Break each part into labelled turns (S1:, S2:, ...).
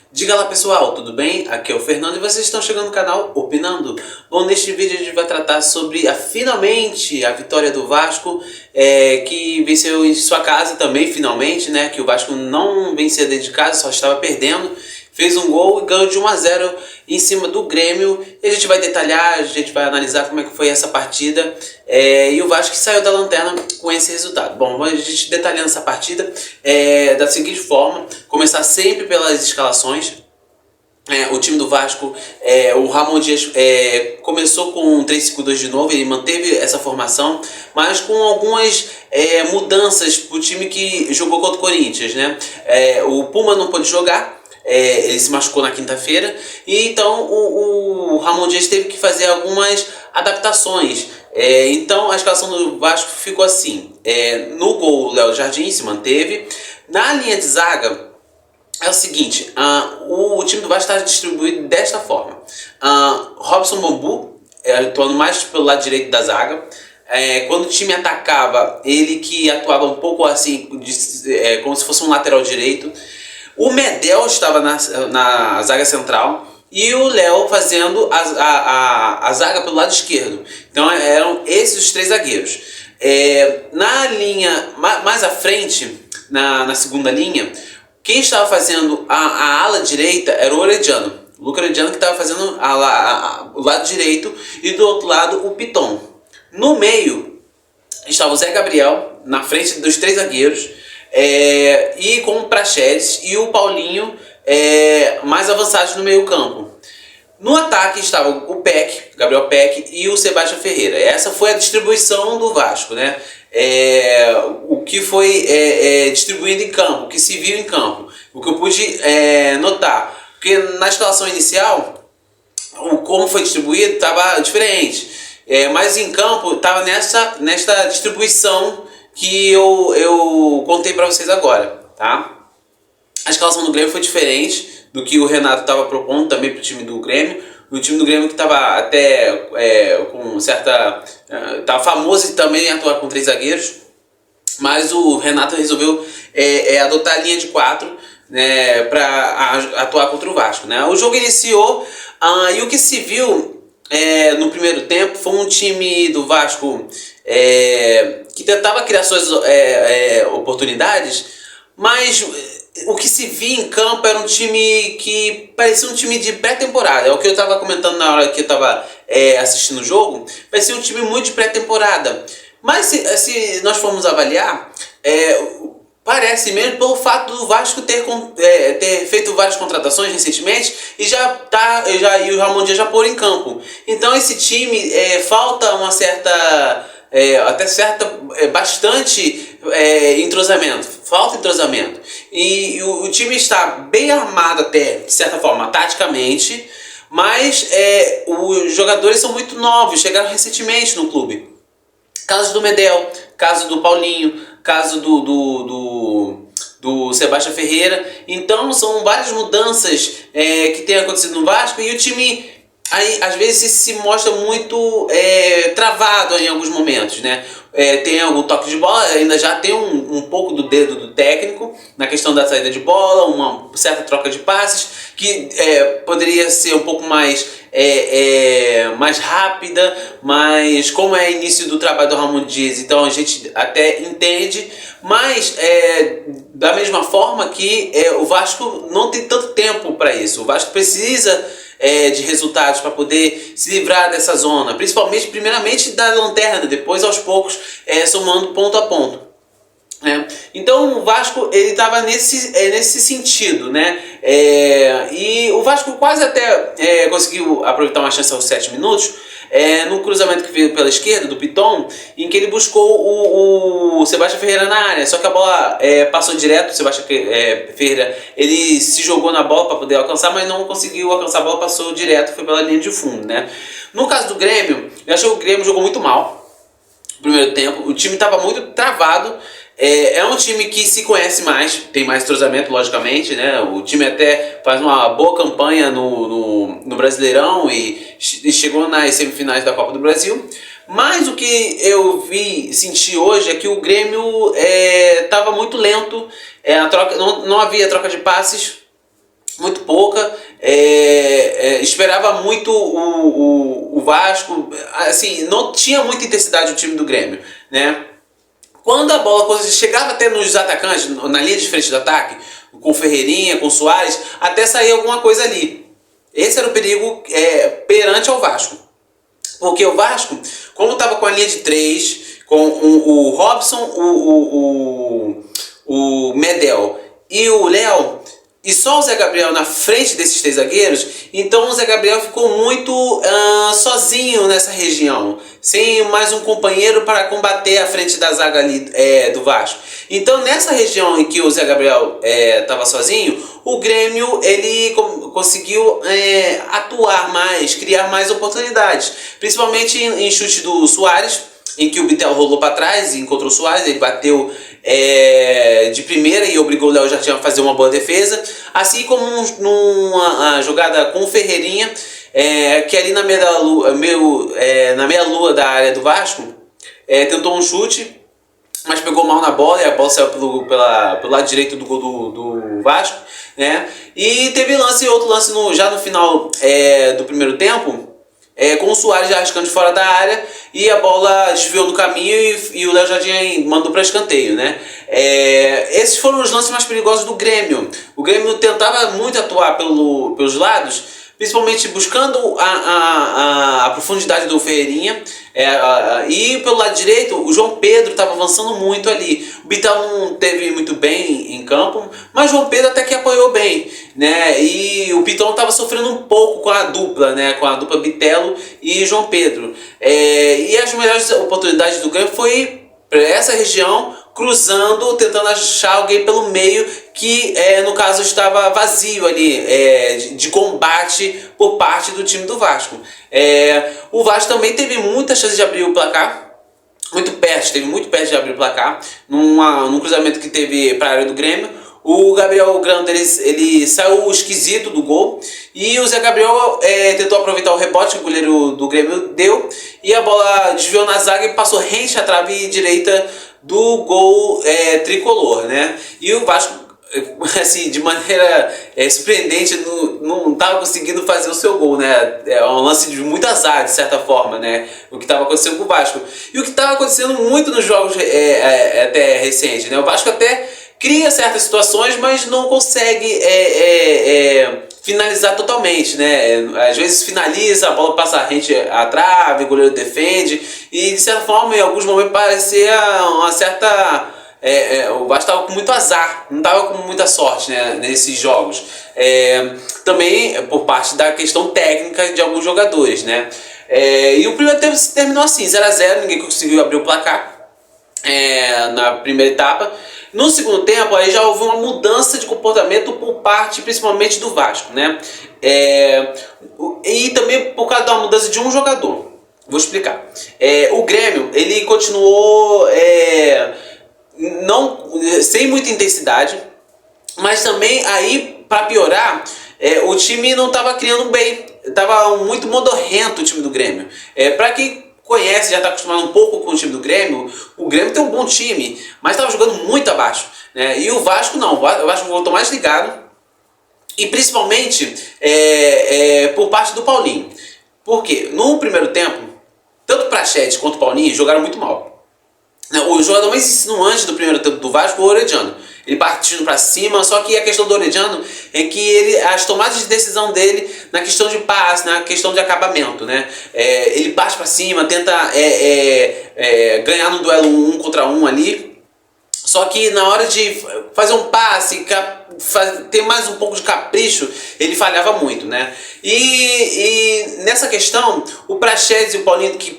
S1: Diga lá pessoal, tudo bem? Aqui é o Fernando e vocês estão chegando no canal Opinando. Bom, neste vídeo a gente vai tratar sobre finalmente a vitória do Vasco, que venceu em sua casa também, finalmente, né? Que o Vasco não vencia dentro de casa, só estava perdendo. Fez um gol e ganhou de 1-0 em cima do Grêmio. E a gente vai detalhar, a gente vai analisar como é que foi essa partida. E o Vasco saiu da lanterna com esse resultado. Bom, a gente detalhando essa partida da seguinte forma: começar sempre pelas escalações. O time do Vasco, o Ramon Dias começou com um 3-5-2 de novo, ele manteve essa formação, mas com algumas mudanças para o time que jogou contra o Corinthians, né? O Puma não pôde jogar, ele se machucou na quinta-feira, e então o Ramon Dias teve que fazer algumas adaptações. Então a escalação do Vasco ficou assim: no gol o Léo Jardim se manteve, na linha de zaga é o seguinte, o time do Vasco está distribuído desta forma: Robson Bambu atuando mais pelo lado direito da zaga. Quando o time atacava, ele que atuava um pouco assim, como se fosse um lateral direito. O Medel estava na zaga central e o Léo fazendo a zaga pelo lado esquerdo. Então eram esses os três zagueiros. Na linha mais à frente, na segunda linha, quem estava fazendo a ala direita era o Orediano. O Luca Orediano que estava fazendo o lado direito, e do outro lado o Piton. No meio estava o Zé Gabriel, na frente dos três zagueiros, e com o Praxedes e o Paulinho mais avançados no meio campo. No ataque estava o Peck, Gabriel Peck, e o Sebastião Ferreira. Essa foi a distribuição do Vasco, né? O que foi distribuído em campo, o que se viu em campo, o que eu pude notar. Porque na escalação inicial, como foi distribuído estava diferente, mas em campo estava nesta distribuição que eu contei para vocês agora, tá? A escalação do Grêmio foi diferente do que o Renato estava propondo também para o time do Grêmio. O time do Grêmio que estava até com certa... estava famoso também em atuar com três zagueiros. Mas o Renato resolveu adotar a linha de 4, né, para atuar contra o Vasco, né? O jogo iniciou e o que se viu no primeiro tempo foi um time do Vasco que tentava criar suas oportunidades, mas o que se via em campo era um time que parecia um time de pré-temporada. É o que eu estava comentando na hora que eu estava assistindo o jogo. Parecia um time muito de pré-temporada. Mas se nós formos avaliar, parece mesmo pelo fato do Vasco ter feito várias contratações recentemente e e o Ramon Dias já pôr em campo. Então esse time falta uma certa... bastante entrosamento, falta entrosamento, e o time está bem armado até, de certa forma, taticamente, mas os jogadores são muito novos, chegaram recentemente no clube. Caso do Medel, caso do Paulinho, caso do Sebastião Ferreira. Então são várias mudanças que têm acontecido no Vasco, e o time aí às vezes se mostra muito travado em alguns momentos, né? Tem algum toque de bola, ainda já tem um pouco do dedo do técnico na questão da saída de bola, uma certa troca de passes que poderia ser um pouco mais rápida, mas como é início do trabalho do Ramon Dias, então a gente até entende, mas da mesma forma que o Vasco não tem tanto tempo para isso. O Vasco precisa de resultados para poder se livrar dessa zona, principalmente, primeiramente da lanterna, depois aos poucos somando ponto a ponto. Então o Vasco ele estava nesse sentido, né? E o Vasco quase até conseguiu aproveitar uma chance aos 7 minutos, no cruzamento que veio pela esquerda do Piton, em que ele buscou o Sebastião Ferreira na área, só que a bola passou direto. O Sebastião Ferreira ele se jogou na bola para poder alcançar, mas não conseguiu alcançar a bola, passou direto, foi pela linha de fundo, né? No caso do Grêmio, eu achei que o Grêmio jogou muito mal no primeiro tempo, o time estava muito travado. É um time que se conhece mais, tem mais entrosamento, logicamente, né? O time até faz uma boa campanha no Brasileirão e chegou nas semifinais da Copa do Brasil. Mas o que eu senti hoje é que o Grêmio estava muito lento, não havia troca de passes. muito pouca. Esperava muito o Vasco, assim, não tinha muita intensidade o time do Grêmio, né? Quando a bola chegava até nos atacantes, na linha de frente do ataque, com Ferreirinha, com Soares, até sair alguma coisa ali. Esse era o perigo perante ao Vasco. Porque o Vasco, como estava com a linha de 3, com o Robson, o Medel e o Léo, e só o Zé Gabriel na frente desses 3 zagueiros, então o Zé Gabriel ficou muito sozinho nessa região, sem mais um companheiro para combater a frente da zaga ali do Vasco. Então nessa região em que o Zé Gabriel estava sozinho, o Grêmio ele conseguiu atuar mais, criar mais oportunidades, principalmente em chute do Soares, em que o Bitelo rolou para trás e encontrou o Soares, ele bateu de primeira e obrigou o Léo Jardim a fazer uma boa defesa, assim como numa jogada com o Ferreirinha, que ali na meia-lua da área do Vasco, tentou um chute, mas pegou mal na bola e a bola saiu pelo lado direito do gol do Vasco, né? E teve outro lance já no final do primeiro tempo, com o Soares arriscando de fora da área e a bola desviou no caminho e o Léo Jardim mandou para escanteio, né? Esses foram os lances mais perigosos do Grêmio. O Grêmio tentava muito atuar pelos lados, principalmente buscando a profundidade do Ferreirinha, e pelo lado direito o João Pedro estava avançando muito ali. O Bitelo não teve muito bem em campo, mas o João Pedro até que apoiou bem, né? E o Piton estava sofrendo um pouco com a dupla, né? Com a dupla Bitelo e João Pedro. E as melhores oportunidades do Grêmio foi para essa região, cruzando, tentando achar alguém pelo meio que no caso estava vazio ali, de combate por parte do time do Vasco. O Vasco também teve muita chance de abrir o placar, esteve muito perto de abrir o placar, num cruzamento que teve para a área do Grêmio. O Gabriel Grando ele saiu esquisito do gol e o Zé Gabriel tentou aproveitar o rebote que o goleiro do Grêmio deu e a bola desviou na zaga e passou rente à trave direita do gol tricolor, né? E o Vasco, assim, de maneira surpreendente, não estava conseguindo fazer o seu gol, né? É um lance de muito azar, de certa forma, né? O que estava acontecendo com o Vasco. E o que estava acontecendo muito nos jogos até recentes, né? O Vasco até cria certas situações, mas não consegue finalizar totalmente, né? Às vezes finaliza, a bola passa rente à trave, o goleiro defende, e de certa forma, em alguns momentos, parecia uma certa... o Vasco estava com muito azar, não estava com muita sorte, né, nesses jogos. Também por parte da questão técnica de alguns jogadores, né? E o primeiro tempo terminou assim, 0-0, ninguém conseguiu abrir o placar na primeira etapa. No segundo tempo, aí já houve uma mudança de comportamento por parte, principalmente, do Vasco, né? E também por causa da mudança de um jogador. Vou explicar. O Grêmio, ele continuou sem muita intensidade, mas também aí, para piorar, o time não estava criando bem. Estava muito modorrento o time do Grêmio. Para quem conhece, já está acostumado um pouco com o time do Grêmio, o Grêmio tem um bom time, mas estava jogando muito abaixo, né? E o Vasco não, o Vasco voltou mais ligado, e principalmente por parte do Paulinho. Porque no primeiro tempo, tanto o Praxedes quanto o Paulinho jogaram muito mal. O jogador mais insinuante do primeiro tempo do Vasco foi o Orediano. Ele partindo para cima, só que a questão do Orediano é que as tomadas de decisão dele na questão de passe, na questão de acabamento, né? Ele parte para cima, tenta ganhar no duelo 1 contra 1 ali, só que na hora de fazer um passe, ter mais um pouco de capricho, ele falhava muito, né? E nessa questão, o Praxedes e o Paulinho, que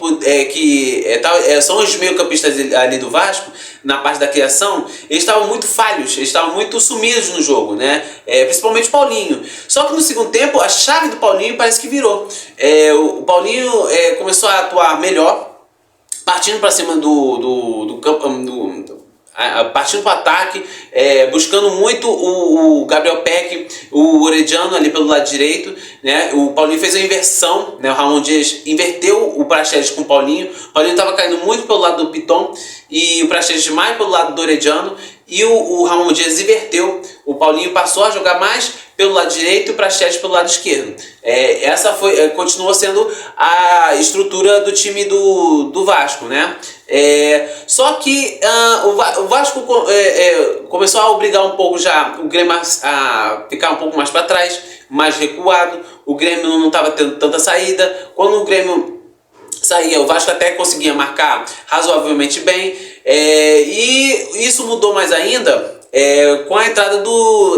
S1: são os meio-campistas ali do Vasco, na parte da criação, eles estavam muito falhos, eles estavam muito sumidos no jogo, né? Principalmente o Paulinho. Só que no segundo tempo, a chave do Paulinho parece que virou. O Paulinho começou a atuar melhor, partindo para cima do campo, partindo para o ataque, buscando muito o Gabriel Peck, o Orediano ali pelo lado direito, né? O Paulinho fez a inversão, né? O Ramon Dias inverteu o Praxedes com o Paulinho. O Paulinho estava caindo muito pelo lado do Piton e o Praxedes mais pelo lado do Orediano, e o Ramon Dias inverteu. O Paulinho passou a jogar mais pelo lado direito e o Praxedes pelo lado esquerdo. Essa continuou sendo a estrutura do time do Vasco, né? Só que o Vasco começou a obrigar um pouco já o Grêmio a ficar um pouco mais para trás, mais recuado. O Grêmio não estava tendo tanta saída. Quando o Grêmio saía, o Vasco até conseguia marcar razoavelmente bem, e isso mudou mais ainda com a entrada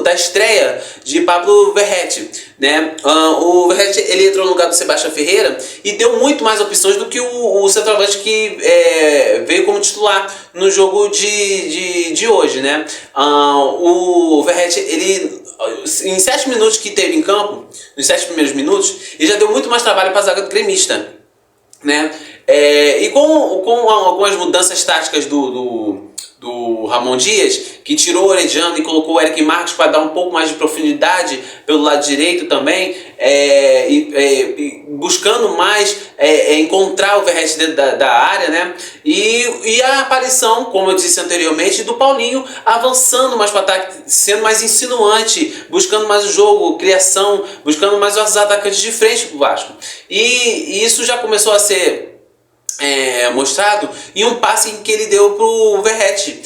S1: da estreia de Pablo Verratti, né? O Verratti, ele entrou no lugar do Sebastião Ferreira e deu muito mais opções do que o centroavante que veio como titular no jogo de hoje, né? O Verratti, ele, em 7 minutos que teve em campo, nos 7 primeiros minutos, ele já deu muito mais trabalho para a zaga do gremista, né? E com algumas mudanças táticas do Ramon Dias, que tirou o Orediano e colocou o Eric Marcos para dar um pouco mais de profundidade pelo lado direito também, buscando mais encontrar o Verratti dentro da área, né? E a aparição, como eu disse anteriormente, do Paulinho avançando mais para o ataque, sendo mais insinuante, buscando mais o jogo, criação, buscando mais os atacantes de frente para o Vasco. E isso já começou a ser mostrado em um passe que ele deu pro Verratti,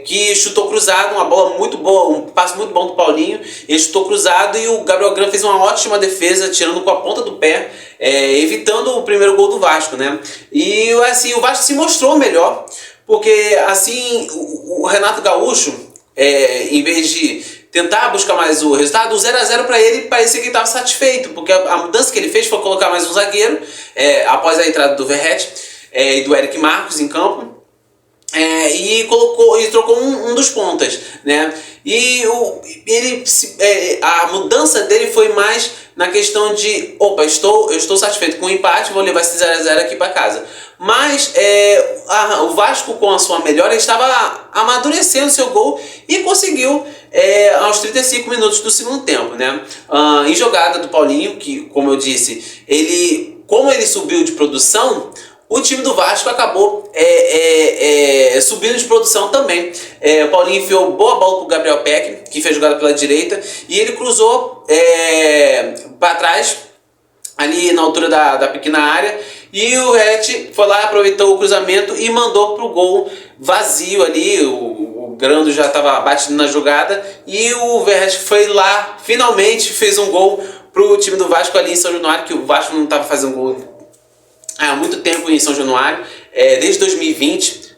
S1: que chutou cruzado, uma bola muito boa, um passe muito bom do Paulinho. Ele chutou cruzado e o Gabriel Graham fez uma ótima defesa, tirando com a ponta do pé, evitando o primeiro gol do Vasco, né? E assim, o Vasco se mostrou melhor, porque assim o Renato Gaúcho, em vez de tentar buscar mais o resultado, o 0 a 0 para ele parecia que ele estava satisfeito, porque a mudança que ele fez foi colocar mais um zagueiro, após a entrada do Verratti e do Eric Marcos em campo, e trocou um dos pontas, né? E a mudança dele foi mais na questão de, opa, eu estou satisfeito com o empate, vou levar esse 0 a 0 aqui para casa. Mas o Vasco, com a sua melhora, estava amadurecendo seu gol e conseguiu aos 35 minutos do segundo tempo, né? Em jogada do Paulinho, que, como eu disse, como ele subiu de produção, o time do Vasco acabou subindo de produção também. O Paulinho enfiou boa bola para o Gabriel Peck, que fez jogada pela direita, e ele cruzou para trás, ali na altura da pequena área, e o Verratti foi lá, aproveitou o cruzamento e mandou para o gol vazio ali. O Grando já estava batido na jogada, e o Verratti foi lá, finalmente fez um gol para o time do Vasco ali em São Januário, que o Vasco não estava fazendo gol há muito tempo em São Januário, desde 2020,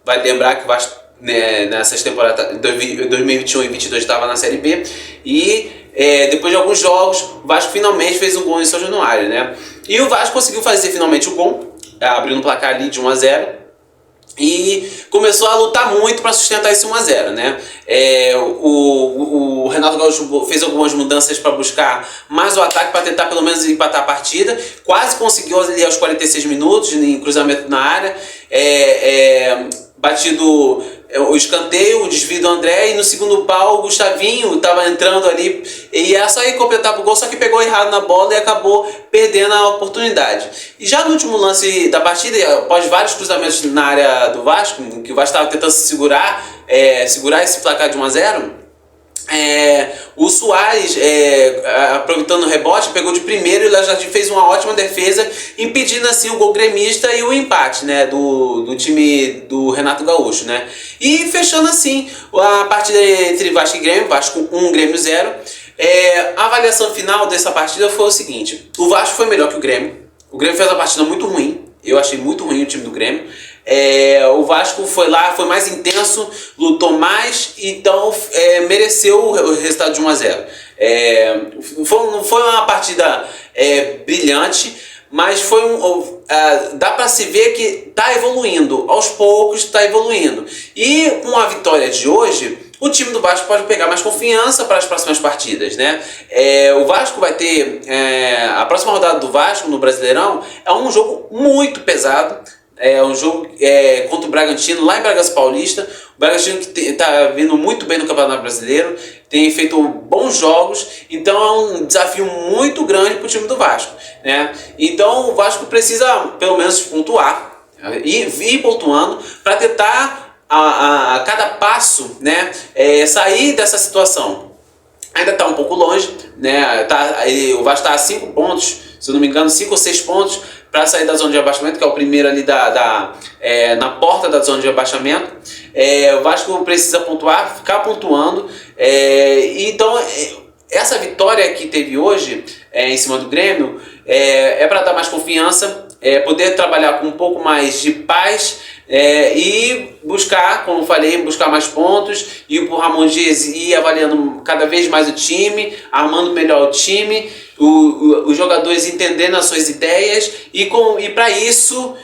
S1: vai lembrar que o Vasco, nessas temporadas 2021 e 2022 estava na Série B, e depois de alguns jogos, o Vasco finalmente fez um gol em São Januário, né? E o Vasco conseguiu fazer finalmente o gol, abrindo o placar ali de 1 a 0, e começou a lutar muito para sustentar esse 1 a 0, né? O Renato Gaúcho fez algumas mudanças para buscar mais o ataque, para tentar pelo menos empatar a partida. Quase conseguiu ali aos 46 minutos, em cruzamento na área, batido o escanteio, o desvio do André, e no segundo pau o Gustavinho estava entrando ali e ia só ir completar pro gol, só que pegou errado na bola e acabou perdendo a oportunidade. E já no último lance da partida, após vários cruzamentos na área do Vasco, que o Vasco estava tentando segurar esse placar de 1 a 0, o Soares, aproveitando o rebote, pegou de primeiro, e o Léo Jardim fez uma ótima defesa, impedindo assim o gol gremista e o empate, né, do time do Renato Gaúcho, né? E fechando assim a partida entre Vasco e Grêmio, Vasco 1, Grêmio 0. A avaliação final dessa partida foi o seguinte: o Vasco foi melhor que o Grêmio. O Grêmio fez uma partida muito ruim, eu achei muito ruim o time do Grêmio. O Vasco foi lá, foi mais intenso, lutou mais, então mereceu o resultado de 1 a 0. Não foi uma partida brilhante, mas dá para se ver que está evoluindo, aos poucos está evoluindo. E com a vitória de hoje, o time do Vasco pode pegar mais confiança para as próximas partidas, né? O Vasco vai ter a próxima rodada do Vasco no Brasileirão, é um jogo muito pesado. É um jogo contra o Bragantino, lá em Bragança Paulista. O Bragantino que está vindo muito bem no Campeonato Brasileiro, tem feito bons jogos, então é um desafio muito grande para o time do Vasco, né? Então o Vasco precisa pelo menos pontuar, e ir pontuando, para tentar a cada passo, né, sair dessa situação. Ainda está um pouco longe, né? O Vasco está a 5 pontos, se eu não me engano, 5 ou 6 pontos para sair da zona de abaixamento, que é o primeiro ali na porta da zona de abaixamento. O Vasco precisa pontuar, ficar pontuando. Então, essa vitória que teve hoje em cima do Grêmio é para dar mais confiança, poder trabalhar com um pouco mais de paz. E buscar, como eu falei, buscar mais pontos, e o Ramon Dias ir avaliando cada vez mais o time, armando melhor o time, os jogadores entendendo as suas ideias e com isso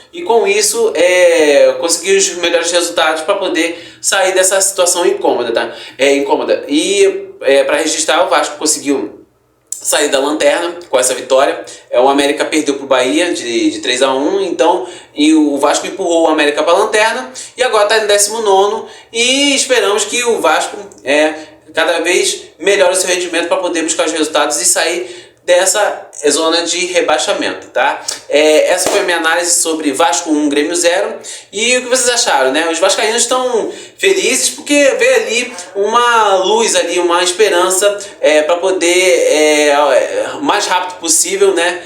S1: conseguir os melhores resultados para poder sair dessa situação incômoda, tá? Incômoda. E para registrar, o Vasco conseguiu sair da lanterna com essa vitória. O América perdeu para o Bahia de 3-1, então, e o Vasco empurrou o América para a lanterna e agora está em 19º, e esperamos que o Vasco cada vez melhore o seu rendimento para poder buscar os resultados e sair dessa zona de rebaixamento, tá? Essa foi a minha análise sobre Vasco 1, Grêmio 0. E o que vocês acharam, né? Os vascaínos estão felizes porque vê ali uma luz, ali, uma esperança para poder, o mais rápido possível, né,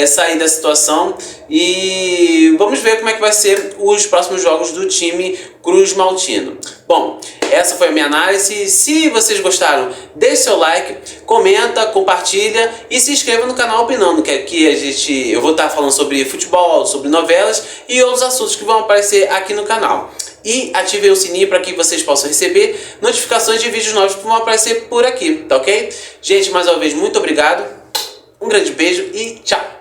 S1: sair da situação. E vamos ver como é que vai ser os próximos jogos do time Cruz Maltino. Bom, essa foi a minha análise. Se vocês gostaram, deixe seu like, comenta, compartilha e se inscreva no canal Opinando, que aqui eu vou estar falando sobre futebol, sobre novelas e outros assuntos que vão aparecer aqui no canal. E ativem o sininho para que vocês possam receber notificações de vídeos novos que vão aparecer por aqui, tá ok? Gente, mais uma vez, muito obrigado, um grande beijo e tchau!